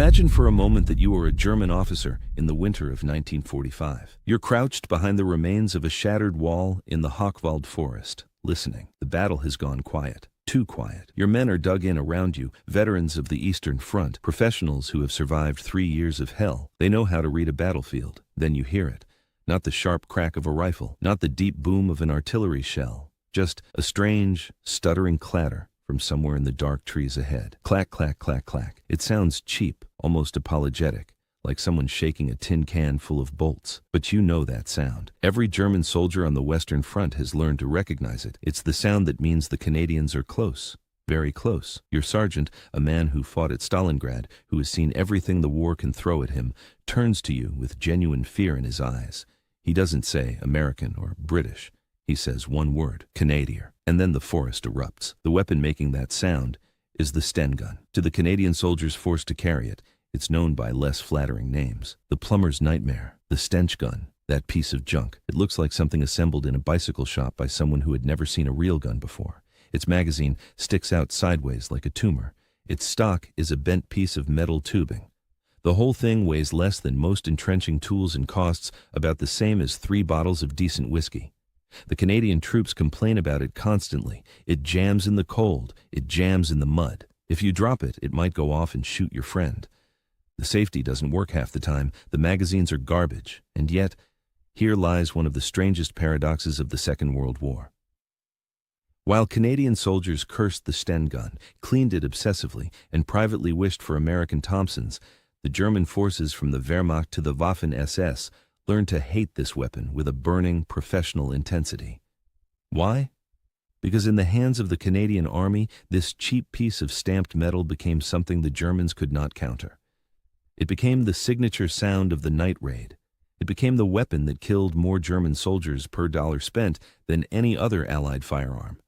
Imagine for a moment that you are a German officer in the winter of 1945. You're crouched behind the remains of a shattered wall in the Hochwald forest, listening. The battle has gone quiet. Too quiet. Your men are dug in around you, veterans of the Eastern Front, professionals who have survived 3 years of hell. They know how to read a battlefield. Then you hear it. Not the sharp crack of a rifle, not the deep boom of an artillery shell, just a strange, stuttering clatter from somewhere in the dark trees ahead. Clack, clack, clack, clack. It sounds cheap, almost apologetic, like someone shaking a tin can full of bolts. But you know that sound. Every German soldier on the Western Front has learned to recognize it. It's the sound that means the Canadians are close. Very close. Your sergeant, a man who fought at Stalingrad, who has seen everything the war can throw at him, turns to you with genuine fear in his eyes. He doesn't say American or British. He says one word, Canadian. And then the forest erupts. The weapon making that sound is the Sten gun. To the Canadian soldiers forced to carry it, it's known by less flattering names. The plumber's nightmare, the stench gun, that piece of junk. It looks like something assembled in a bicycle shop by someone who had never seen a real gun before. Its magazine sticks out sideways like a tumor. Its stock is a bent piece of metal tubing. The whole thing weighs less than most entrenching tools and costs about the same as 3 bottles of decent whiskey. The Canadian troops complain about it constantly. It jams in the cold. It jams in the mud. If you drop it, it might go off and shoot your friend. The safety doesn't work half the time. The magazines are garbage. And yet, here lies one of the strangest paradoxes of the Second World War. While Canadian soldiers cursed the Sten gun, cleaned it obsessively, and privately wished for American Thompsons, the German forces from the Wehrmacht to the Waffen-SS learned to hate this weapon with a burning, professional intensity. Why? Because in the hands of the Canadian Army, this cheap piece of stamped metal became something the Germans could not counter. It became the signature sound of the night raid. It became the weapon that killed more German soldiers per dollar spent than any other Allied firearm.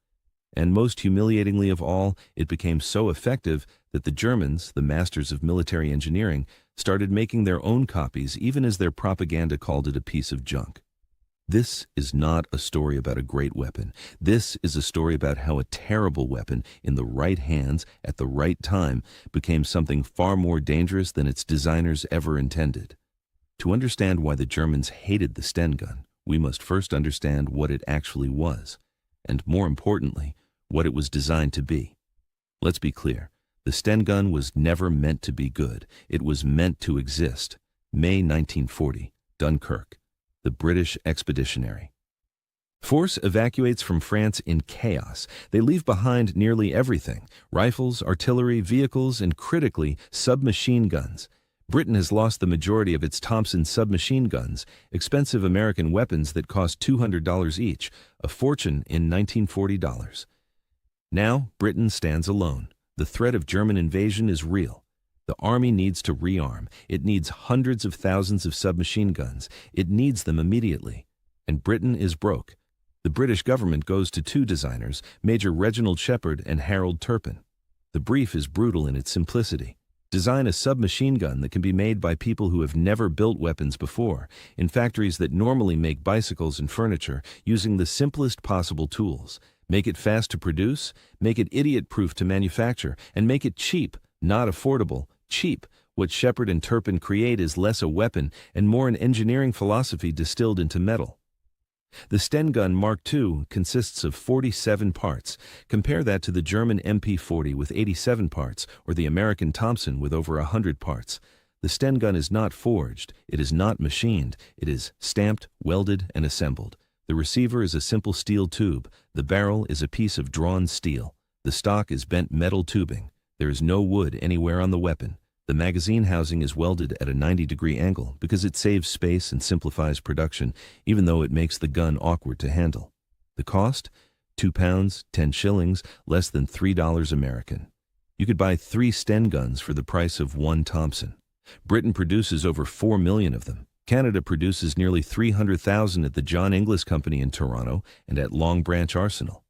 And most humiliatingly of all, it became so effective that the Germans, the masters of military engineering, started making their own copies even as their propaganda called it a piece of junk. This is not a story about a great weapon. This is a story about how a terrible weapon in the right hands at the right time became something far more dangerous than its designers ever intended. To understand why the Germans hated the Sten gun, we must first understand what it actually was, and more importantly, what it was designed to be. Let's be clear. The Sten gun was never meant to be good. It was meant to exist. May 1940, Dunkirk. The British Expeditionary Force evacuates from France in chaos. They leave behind nearly everything: rifles, artillery, vehicles, and critically, submachine guns. Britain has lost the majority of its Thompson submachine guns, expensive American weapons that cost $200 each, a fortune in 1940 dollars. Now, Britain stands alone. The threat of German invasion is real. The army needs to rearm. It needs hundreds of thousands of submachine guns. It needs them immediately. And Britain is broke. The British government goes to 2 designers, Major Reginald Shepherd and Harold Turpin. The brief is brutal in its simplicity. Design a submachine gun that can be made by people who have never built weapons before, in factories that normally make bicycles and furniture, using the simplest possible tools. Make it fast to produce, make it idiot-proof to manufacture, and make it cheap, not affordable, cheap. What Shepherd and Turpin create is less a weapon and more an engineering philosophy distilled into metal. The Sten gun Mark II consists of 47 parts. Compare that to the German MP40 with 87 parts, or the American Thompson with over 100 parts. The Sten gun is not forged, it is not machined, it is stamped, welded, and assembled. The receiver is a simple steel tube. The barrel is a piece of drawn steel. The stock is bent metal tubing. There is no wood anywhere on the weapon. The magazine housing is welded at a 90-degree angle because it saves space and simplifies production, even though it makes the gun awkward to handle. The cost? £2, 10 shillings, less than $3 American. You could buy 3 Sten guns for the price of 1 Thompson. Britain produces over 4 million of them. Canada produces nearly 300,000 at the John Inglis Company in Toronto and at Long Branch Arsenal.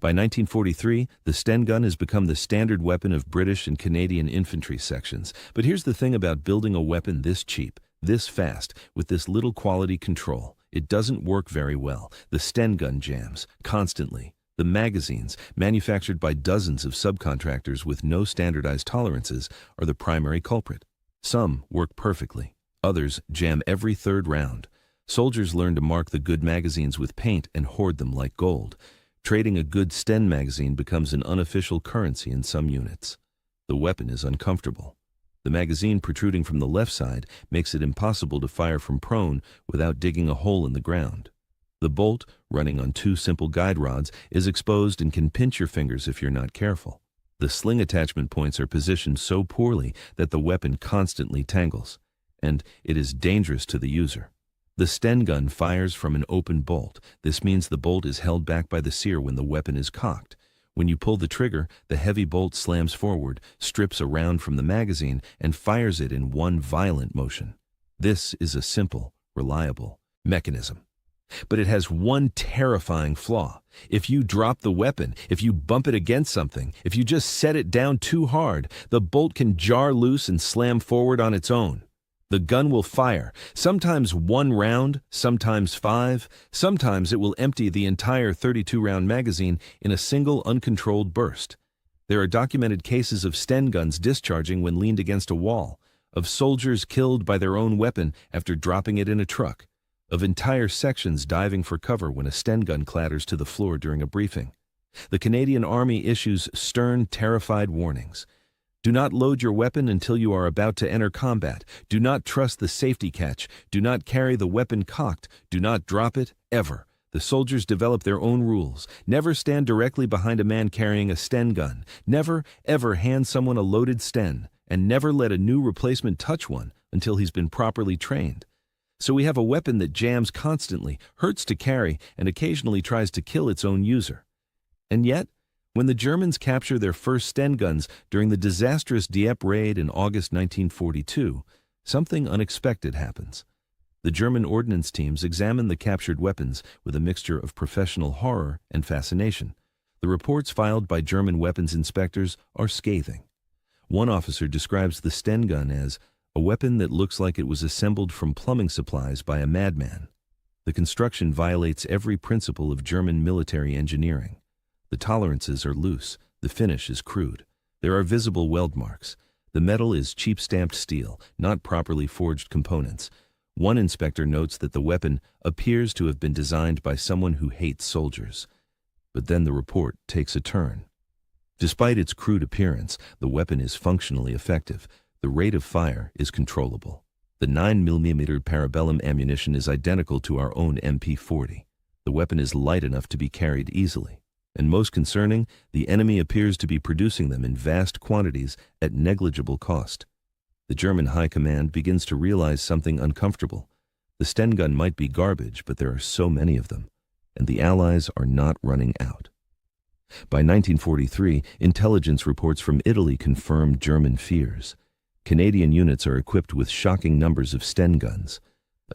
By 1943, the Sten gun has become the standard weapon of British and Canadian infantry sections. But here's the thing about building a weapon this cheap, this fast, with this little quality control. It doesn't work very well. The Sten gun jams, constantly. The magazines, manufactured by dozens of subcontractors with no standardized tolerances, are the primary culprit. Some work perfectly. Others jam every third round. Soldiers learn to mark the good magazines with paint and hoard them like gold. Trading a good Sten magazine becomes an unofficial currency in some units. The weapon is uncomfortable. The magazine protruding from the left side makes it impossible to fire from prone without digging a hole in the ground. The bolt, running on two simple guide rods, is exposed and can pinch your fingers if you're not careful. The sling attachment points are positioned so poorly that the weapon constantly tangles, and it is dangerous to the user. The Sten gun fires from an open bolt. This means the bolt is held back by the sear when the weapon is cocked. When you pull the trigger, the heavy bolt slams forward, strips a round from the magazine, and fires it in one violent motion. This is a simple, reliable mechanism. But it has one terrifying flaw. If you drop the weapon, if you bump it against something, if you just set it down too hard, the bolt can jar loose and slam forward on its own. The gun will fire, sometimes 1 round, sometimes 5, sometimes it will empty the entire 32-round magazine in a single uncontrolled burst. There are documented cases of Sten guns discharging when leaned against a wall, of soldiers killed by their own weapon after dropping it in a truck, of entire sections diving for cover when a Sten gun clatters to the floor during a briefing. The Canadian Army issues stern, terrified warnings. Do not load your weapon until you are about to enter combat. Do not trust the safety catch. Do not carry the weapon cocked. Do not drop it, ever. The soldiers develop their own rules. Never stand directly behind a man carrying a Sten gun. Never, ever hand someone a loaded Sten. And never let a new replacement touch one until he's been properly trained. So we have a weapon that jams constantly, hurts to carry, and occasionally tries to kill its own user. And yet, when the Germans capture their first Sten guns during the disastrous Dieppe raid in August 1942, something unexpected happens. The German ordnance teams examine the captured weapons with a mixture of professional horror and fascination. The reports filed by German weapons inspectors are scathing. One officer describes the Sten gun as a weapon that looks like it was assembled from plumbing supplies by a madman. The construction violates every principle of German military engineering. The tolerances are loose, the finish is crude. There are visible weld marks. The metal is cheap stamped steel, not properly forged components. One inspector notes that the weapon appears to have been designed by someone who hates soldiers. But then the report takes a turn. Despite its crude appearance, the weapon is functionally effective. The rate of fire is controllable. The 9mm parabellum ammunition is identical to our own MP40. The weapon is light enough to be carried easily. And most concerning, the enemy appears to be producing them in vast quantities at negligible cost. The German high command begins to realize something uncomfortable. The Sten gun might be garbage, but there are so many of them, and the Allies are not running out. By 1943, intelligence reports from Italy confirmed German fears. Canadian units are equipped with shocking numbers of Sten guns.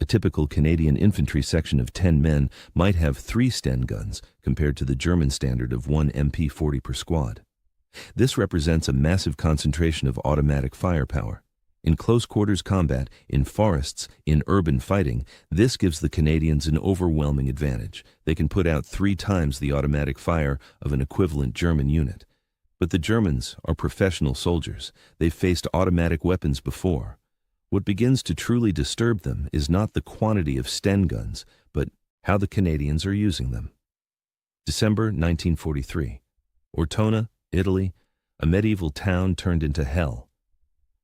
A typical Canadian infantry section of 10 men might have 3 Sten guns compared to the German standard of 1 MP40 per squad. This represents a massive concentration of automatic firepower. In close-quarters combat, in forests, in urban fighting, this gives the Canadians an overwhelming advantage. They can put out 3 times the automatic fire of an equivalent German unit. But the Germans are professional soldiers. They've faced automatic weapons before. What begins to truly disturb them is not the quantity of Sten guns, but how the Canadians are using them. December 1943. Ortona, Italy, a medieval town turned into hell.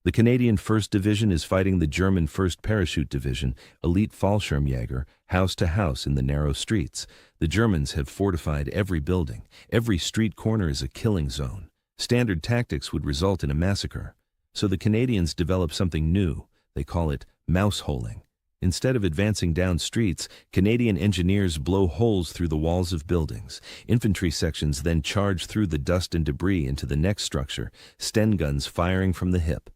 The Canadian 1st Division is fighting the German 1st Parachute Division, elite Fallschirmjäger, house to house in the narrow streets. The Germans have fortified every building. Every street corner is a killing zone. Standard tactics would result in a massacre. So the Canadians develop something new. They call it mouse-holing. Instead of advancing down streets, Canadian engineers blow holes through the walls of buildings. Infantry sections then charge through the dust and debris into the next structure, Sten guns firing from the hip.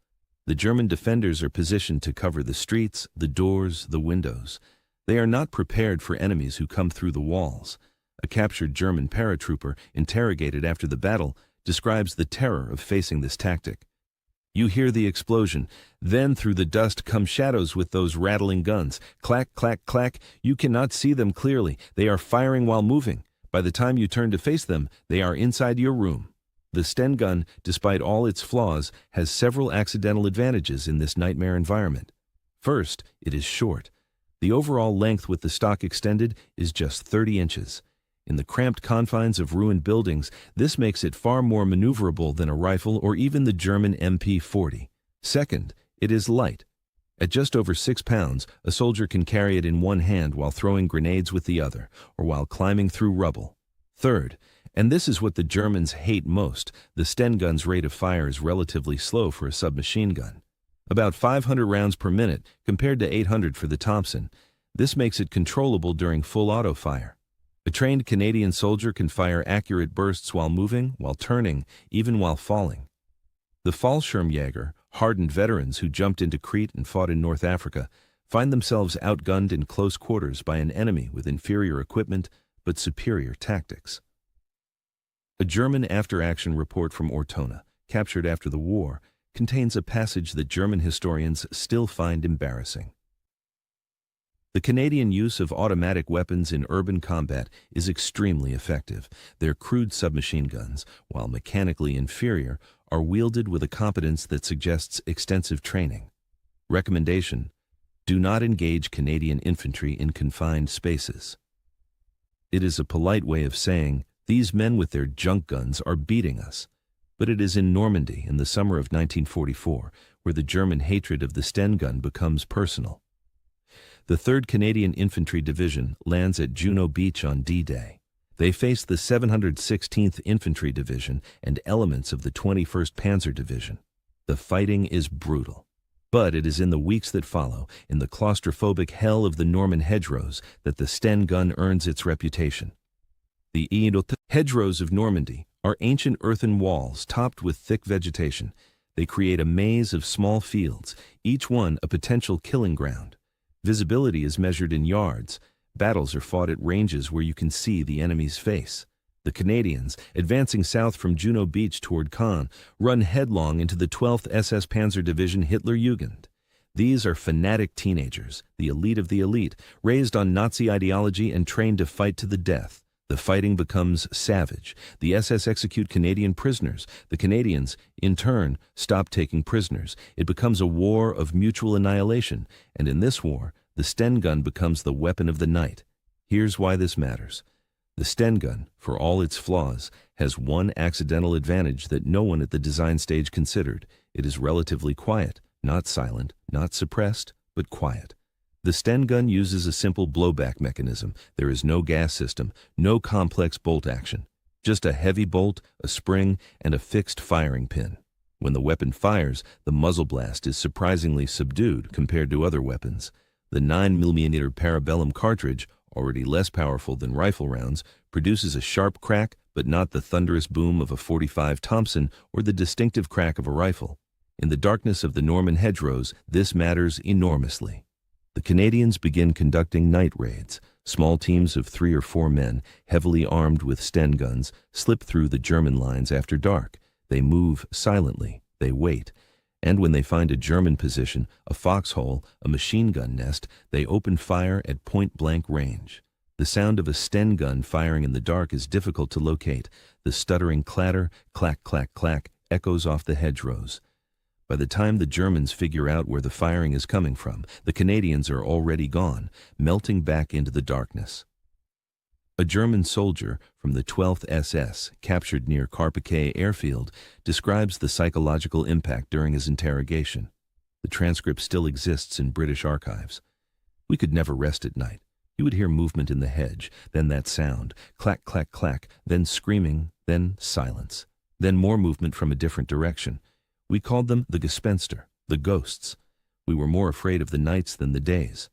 The German defenders are positioned to cover the streets, the doors, the windows. They are not prepared for enemies who come through the walls. A captured German paratrooper, interrogated after the battle, describes the terror of facing this tactic. You hear the explosion. Then through the dust come shadows with those rattling guns. Clack, clack, clack. You cannot see them clearly. They are firing while moving. By the time you turn to face them, they are inside your room. The Sten gun, despite all its flaws, has several accidental advantages in this nightmare environment. First, it is short. The overall length with the stock extended is just 30 inches. In the cramped confines of ruined buildings, this makes it far more maneuverable than a rifle or even the German MP-40. Second, it is light. At just over 6 pounds, a soldier can carry it in one hand while throwing grenades with the other, or while climbing through rubble. Third, and this is what the Germans hate most, the Sten gun's rate of fire is relatively slow for a submachine gun. About 500 rounds per minute compared to 800 for the Thompson. This makes it controllable during full auto fire. A trained Canadian soldier can fire accurate bursts while moving, while turning, even while falling. The Fallschirmjäger, hardened veterans who jumped into Crete and fought in North Africa, find themselves outgunned in close quarters by an enemy with inferior equipment but superior tactics. A German after-action report from Ortona, captured after the war, contains a passage that German historians still find embarrassing. The Canadian use of automatic weapons in urban combat is extremely effective. Their crude submachine guns, while mechanically inferior, are wielded with a competence that suggests extensive training. Recommendation: do not engage Canadian infantry in confined spaces. It is a polite way of saying, these men with their junk guns are beating us. But it is in Normandy in the summer of 1944 where the German hatred of the Sten gun becomes personal. The 3rd Canadian Infantry Division lands at Juno Beach on D-Day. They face the 716th Infantry Division and elements of the 21st Panzer Division. The fighting is brutal. But it is in the weeks that follow, in the claustrophobic hell of the Norman hedgerows, that the Sten gun earns its reputation. The hedgerows of Normandy are ancient earthen walls topped with thick vegetation. They create a maze of small fields, each one a potential killing ground. Visibility is measured in yards. Battles are fought at ranges where you can see the enemy's face. The Canadians, advancing south from Juno Beach toward Caen, run headlong into the 12th SS Panzer Division Hitlerjugend. These are fanatic teenagers, the elite of the elite, raised on Nazi ideology and trained to fight to the death. The fighting becomes savage. The SS execute Canadian prisoners. The Canadians, in turn, stop taking prisoners. It becomes a war of mutual annihilation, and in this war, the Sten gun becomes the weapon of the night. Here's why this matters. The Sten gun, for all its flaws, has one accidental advantage that no one at the design stage considered. It is relatively quiet, not silent, not suppressed, but quiet. The Sten gun uses a simple blowback mechanism. There is no gas system, no complex bolt action. Just a heavy bolt, a spring, and a fixed firing pin. When the weapon fires, the muzzle blast is surprisingly subdued compared to other weapons. The 9mm Parabellum cartridge, already less powerful than rifle rounds, produces a sharp crack, but not the thunderous boom of a .45 Thompson or the distinctive crack of a rifle. In the darkness of the Norman hedgerows, this matters enormously. The Canadians begin conducting night raids. Small teams of 3 or 4 men, heavily armed with Sten guns, slip through the German lines after dark. They move silently. They wait. And when they find a German position, a foxhole, a machine gun nest, they open fire at point-blank range. The sound of a Sten gun firing in the dark is difficult to locate. The stuttering clatter, clack, clack, clack, echoes off the hedgerows. By the time the Germans figure out where the firing is coming from, the Canadians are already gone, melting back into the darkness. A German soldier from the 12th SS, captured near Carpiquet airfield, describes the psychological impact during his interrogation. The transcript still exists in British archives. We could never rest at night. You would hear movement in the hedge, then that sound, clack, clack, clack, then screaming, then silence, then more movement from a different direction. We called them the Gespenster, the ghosts. We were more afraid of the nights than the days.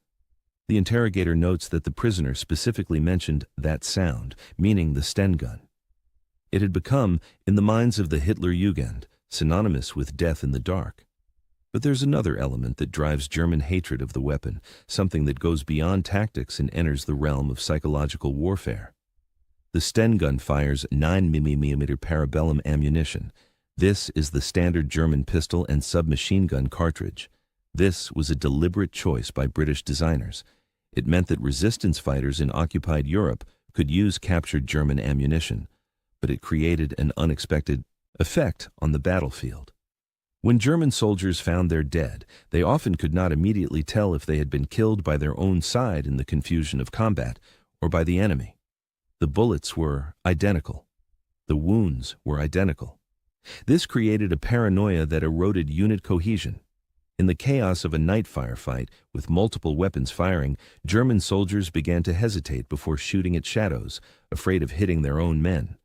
The interrogator notes that the prisoner specifically mentioned that sound, meaning the Sten gun. It had become, in the minds of the Hitlerjugend, synonymous with death in the dark. But there's another element that drives German hatred of the weapon, something that goes beyond tactics and enters the realm of psychological warfare. The Sten gun fires 9mm Parabellum ammunition. This is the standard German pistol and submachine gun cartridge. This was a deliberate choice by British designers. It meant that resistance fighters in occupied Europe could use captured German ammunition, but it created an unexpected effect on the battlefield. When German soldiers found their dead, they often could not immediately tell if they had been killed by their own side in the confusion of combat or by the enemy. The bullets were identical. The wounds were identical. This created a paranoia that eroded unit cohesion. In the chaos of a night firefight with multiple weapons firing, German soldiers began to hesitate before shooting at shadows, afraid of hitting their own men.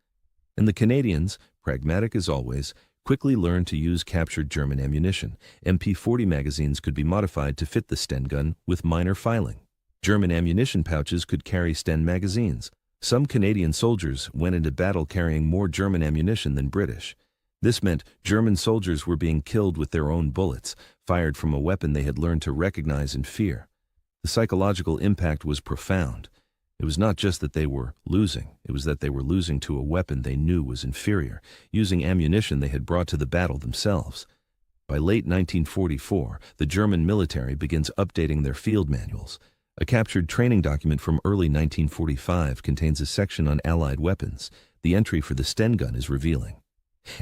And the Canadians, pragmatic as always, quickly learned to use captured German ammunition. MP40 magazines could be modified to fit the Sten gun with minor filing. German ammunition pouches could carry Sten magazines. Some Canadian soldiers went into battle carrying more German ammunition than British. This meant German soldiers were being killed with their own bullets, fired from a weapon they had learned to recognize and fear. The psychological impact was profound. It was not just that they were losing, it was that they were losing to a weapon they knew was inferior, using ammunition they had brought to the battle themselves. By late 1944, the German military begins updating their field manuals. A captured training document from early 1945 contains a section on Allied weapons. The entry for the Sten gun is revealing.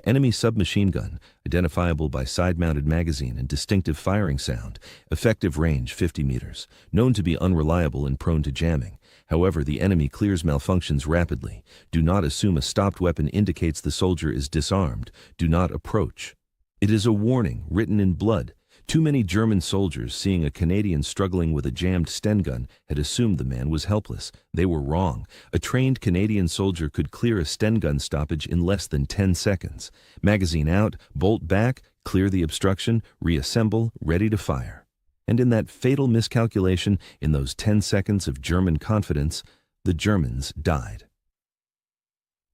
Enemy submachine gun, identifiable by side-mounted magazine and distinctive firing sound, effective range 50 meters, known to be unreliable and prone to jamming. However, the enemy clears malfunctions rapidly. Do not assume a stopped weapon indicates the soldier is disarmed. Do not approach. It is a warning written in blood. Too many German soldiers, seeing a Canadian struggling with a jammed Sten gun, had assumed the man was helpless. They were wrong. A trained Canadian soldier could clear a Sten gun stoppage in less than 10 seconds. Magazine out, bolt back, clear the obstruction, reassemble, ready to fire. And in that fatal miscalculation, in those 10 seconds of German confidence, the Germans died.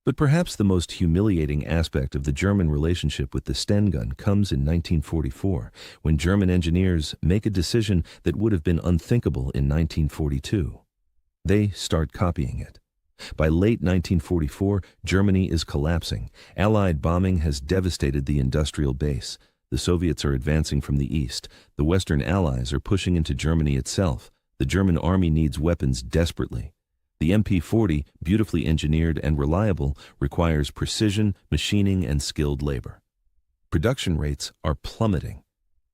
But perhaps the most humiliating aspect of the German relationship with the Sten gun comes in 1944, when German engineers make a decision that would have been unthinkable in 1942. They start copying it. By late 1944, Germany is collapsing. Allied bombing has devastated the industrial base. The Soviets are advancing from the east. The Western Allies are pushing into Germany itself. The German army needs weapons desperately. The MP40, beautifully engineered and reliable, requires precision, machining, and skilled labor. Production rates are plummeting.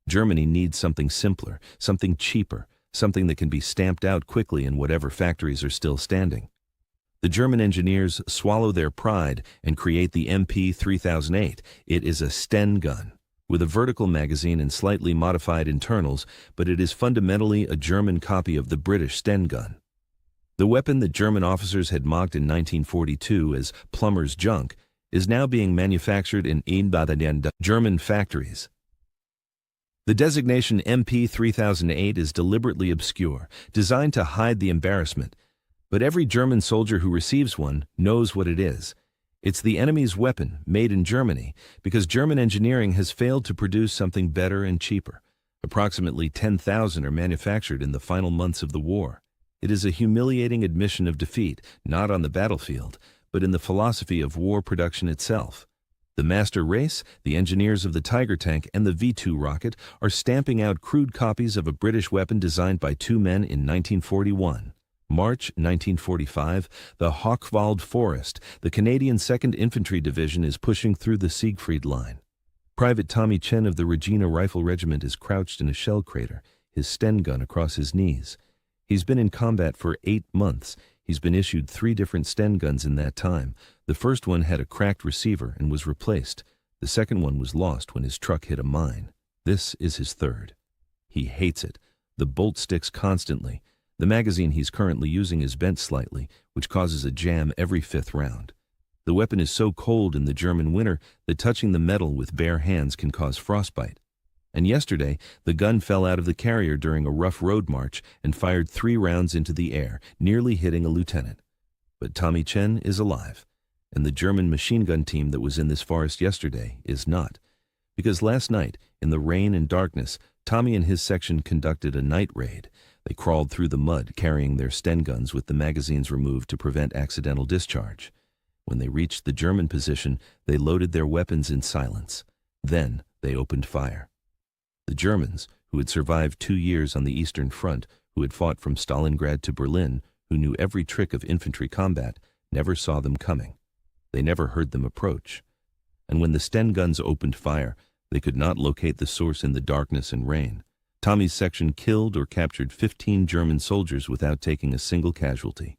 Germany needs something simpler, something cheaper, something that can be stamped out quickly in whatever factories are still standing. The German engineers swallow their pride and create the MP3008. It is a Sten gun, with a vertical magazine and slightly modified internals, but it is fundamentally a German copy of the British Sten gun. The weapon that German officers had mocked in 1942 as plumber's junk is now being manufactured in German factories. The designation MP3008 is deliberately obscure, designed to hide the embarrassment, but every German soldier who receives one knows what it is. It's the enemy's weapon, made in Germany, because German engineering has failed to produce something better and cheaper. Approximately 10,000 are manufactured in the final months of the war. It is a humiliating admission of defeat, not on the battlefield, but in the philosophy of war production itself. The master race, the engineers of the Tiger tank and the V-2 rocket, are stamping out crude copies of a British weapon designed by two men in 1941. March 1945, the Hochwald Forest, the Canadian 2nd Infantry Division is pushing through the Siegfried Line. Private Tommy Chen of the Regina Rifle Regiment is crouched in a shell crater, his Sten gun across his knees. He's been in combat for 8 months. He's been issued 3 different Sten guns in that time. The first one had a cracked receiver and was replaced. The second one was lost when his truck hit a mine. This is his third. He hates it. The bolt sticks constantly. The magazine he's currently using is bent slightly, which causes a jam every 5th round. The weapon is so cold in the German winter that touching the metal with bare hands can cause frostbite. And yesterday, the gun fell out of the carrier during a rough road march and fired 3 rounds into the air, nearly hitting a lieutenant. But Tommy Chen is alive, and the German machine gun team that was in this forest yesterday is not. Because last night, in the rain and darkness, Tommy and his section conducted a night raid. They crawled through the mud, carrying their Sten guns with the magazines removed to prevent accidental discharge. When they reached the German position, they loaded their weapons in silence. Then they opened fire. The Germans, who had survived 2 years on the Eastern Front, who had fought from Stalingrad to Berlin, who knew every trick of infantry combat, never saw them coming. They never heard them approach. And when the Sten guns opened fire, they could not locate the source in the darkness and rain. Tommy's section killed or captured 15 German soldiers without taking a single casualty.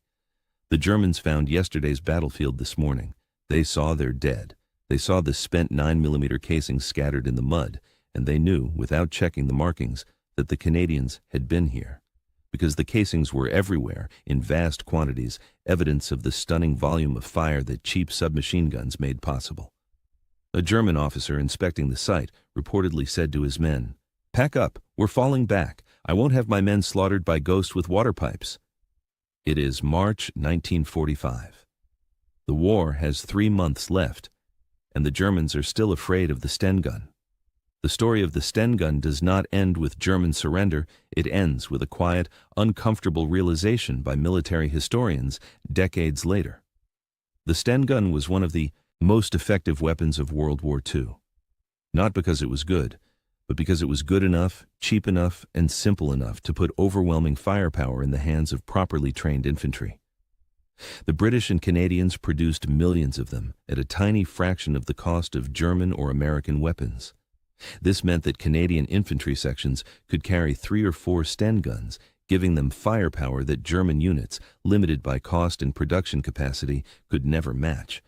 The Germans found yesterday's battlefield this morning. They saw their dead. They saw the spent 9mm casings scattered in the mud, and they knew, without checking the markings, that the Canadians had been here. Because the casings were everywhere, in vast quantities, evidence of the stunning volume of fire that cheap submachine guns made possible. A German officer inspecting the site reportedly said to his men, "Pack up, we're falling back. I won't have my men slaughtered by ghosts with water pipes." It is March 1945. The war has 3 months left, and the Germans are still afraid of the Sten gun. The story of the Sten gun does not end with German surrender, it ends with a quiet, uncomfortable realization by military historians decades later. The Sten gun was one of the most effective weapons of World War II. Not because it was good, but because it was good enough, cheap enough, and simple enough to put overwhelming firepower in the hands of properly trained infantry. The British and Canadians produced millions of them at a tiny fraction of the cost of German or American weapons. This meant that Canadian infantry sections could carry 3 or 4 Sten guns, giving them firepower that German units, limited by cost and production capacity, could never match.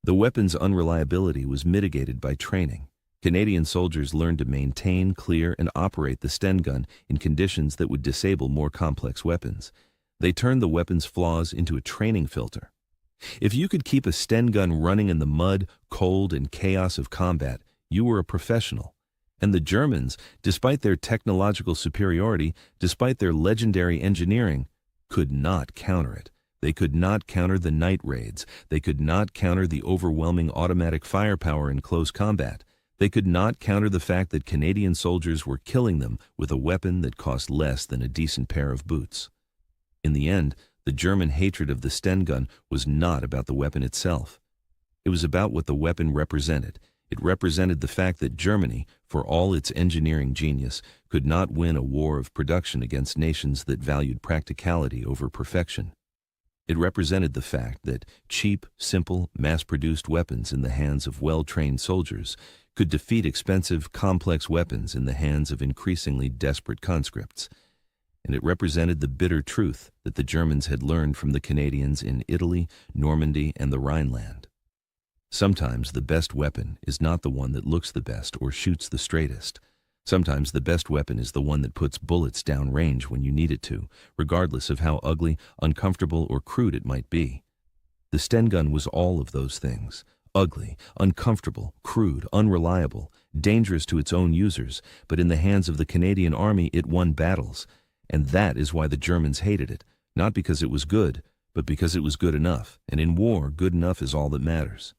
The weapon's unreliability was mitigated by training. Canadian soldiers learned to maintain, clear, and operate the Sten gun in conditions that would disable more complex weapons. They turned the weapon's flaws into a training filter. If you could keep a Sten gun running in the mud, cold, and chaos of combat, you were a professional. And the Germans, despite their technological superiority, despite their legendary engineering, could not counter it. They could not counter the night raids. They could not counter the overwhelming automatic firepower in close combat. They could not counter the fact that Canadian soldiers were killing them with a weapon that cost less than a decent pair of boots. In the end, the German hatred of the Sten gun was not about the weapon itself. It was about what the weapon represented. It represented the fact that Germany, for all its engineering genius, could not win a war of production against nations that valued practicality over perfection. It represented the fact that cheap, simple, mass-produced weapons in the hands of well-trained soldiers could defeat expensive, complex weapons in the hands of increasingly desperate conscripts. And it represented the bitter truth that the Germans had learned from the Canadians in Italy, Normandy, and the Rhineland. Sometimes the best weapon is not the one that looks the best or shoots the straightest. Sometimes the best weapon is the one that puts bullets down range when you need it to, regardless of how ugly, uncomfortable, or crude it might be. The Sten gun was all of those things. Ugly, uncomfortable, crude, unreliable, dangerous to its own users, but in the hands of the Canadian Army it won battles. And that is why the Germans hated it, not because it was good, but because it was good enough, and in war, good enough is all that matters.